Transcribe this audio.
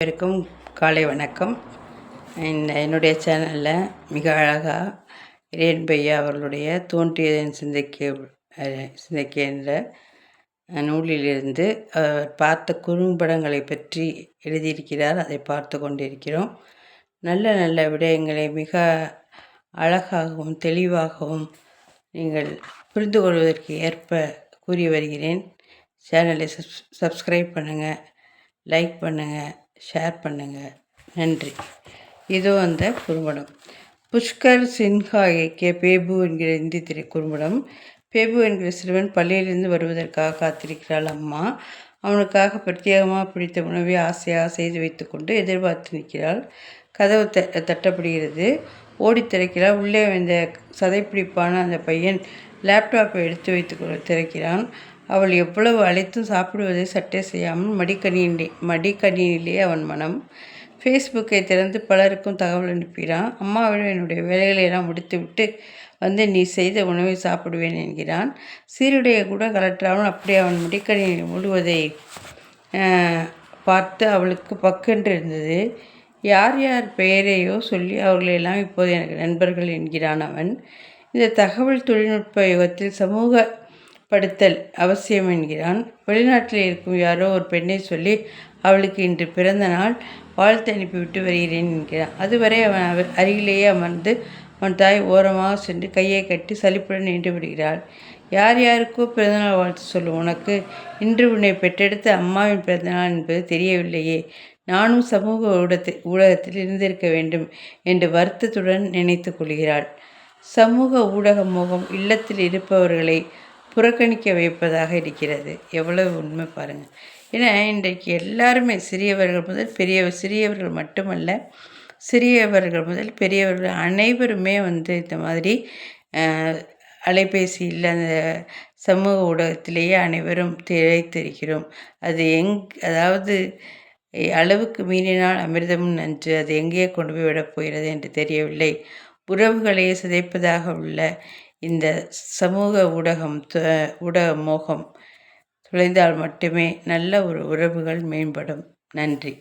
அனைவருக்கும் காலை வணக்கம். என்னுடைய சேனலில் மிக அழகாக இறையன் பையா அவர்களுடைய தோன்றியதன் சிந்தைக்கு என்ற நூலிலிருந்து பார்த்த குறும்படங்களை பற்றி எழுதியிருக்கிறார். அதை பார்த்து கொண்டிருக்கிறோம். நல்ல நல்ல விடயங்களை மிக அழகாகவும் தெளிவாகவும் நீங்கள் புரிந்து கொள்வதற்கு ஏற்ப கூறி வருகிறேன். சேனலை சப்ஸ்கிரைப் பண்ணுங்கள், லைக் பண்ணுங்கள், ஷேர் பண்ணுங்கள். நன்றி. இதோ அந்த குறும்படம். புஷ்கர் சின்ஹா இயக்கிய பேபு என்கிற இந்தி குறும்படம். பேபு என்கிற சிறுவன் பள்ளியிலிருந்து வருவதற்காக காத்திருக்கிறாள் அம்மா. அவனுக்காக பிரத்யேகமாக பிடித்த உணவை ஆசையாக செய்து வைத்து கொண்டு எதிர்பார்த்து நிற்கிறாள். கதவு தட்டப்படுகிறது. ஓடி திறக்கிறாள். உள்ளே வந்த சதைப்பிடிப்பான அந்த பையன் லேப்டாப்பை எடுத்து வைத்து திறக்கிறான். அவள் எவ்வளவு அழைத்தும் சாப்பிடுவதை சட்டை செய்யாமல் மடிக்கணினிலே அவன் மனம். ஃபேஸ்புக்கை திறந்து பலருக்கும் தகவல் அனுப்புகிறான். அம்மாவிடம் என்னுடைய வேலைகளை எல்லாம் முடித்துவிட்டு வந்து நீ செய்த உணவை சாப்பிடுவேன் என்கிறான். சீருடைய கூட கலற்றாமல் அப்படியே அவன் மடிக்கணினியில் மூடுவதை பார்த்து அவளுக்கு பக்கென்று இருந்தது. யார் யார் பெயரையோ சொல்லி அவர்களெல்லாம் இப்போது எனக்கு நண்பர்கள் என்கிறான் அவன். இந்த தகவல் தொழில்நுட்ப யுகத்தில் சமூக படுத்தல் அவசியம் என்கிறான். வெளிநாட்டில் இருக்கும் யாரோ ஒரு பெண்ணை சொல்லி அவளுக்கு இன்று பிறந்த நாள் வாழ்த்து அனுப்பிவிட்டு வருகிறேன் என்கிறான். அதுவரை அவன் அருகிலேயே அமர்ந்து அவன் தாய் ஓரமாக சென்று கையை கட்டி சலிப்புடன் நின்று விடுகிறாள். யார் யாருக்கோ பிறந்தநாள் வாழ்த்து சொல்லும் உனக்கு இன்று உன்னை பெற்றெடுத்த அம்மாவின் பிறந்தநாள் என்பது தெரியவில்லையே. நானும் சமூக ஊடகத்தில் இருந்திருக்க வேண்டும் என்று வருத்தத்துடன் நினைத்து கொள்கிறாள். சமூக ஊடக மோகம் இல்லத்தில் இருப்பவர்களை புறக்கணிக்க வைப்பதாக இருக்கிறது. எவ்வளவு உண்மை பாருங்கள். ஏன்னா இன்றைக்கு எல்லாருமே சிறியவர்கள் முதல் சிறியவர்கள் மட்டுமல்ல, சிறியவர்கள் முதல் பெரியவர்கள் அனைவருமே இந்த மாதிரி அலைபேசியில் அந்த சமூக ஊடகத்திலேயே அனைவரும் திளைத்திருக்கிறோம். அது அதாவது அளவுக்கு மீறினால் அமிர்தமும் நன்று. அது எங்கே கொண்டு போய் விடப் போகிறது என்று தெரியவில்லை. உறவுகளையே சிதைப்பதாக உள்ள இந்த சமூக ஊடக மோகம் தொலைந்தால் மட்டுமே நல்ல ஒரு உறவுகள் மேம்படும். நன்றி.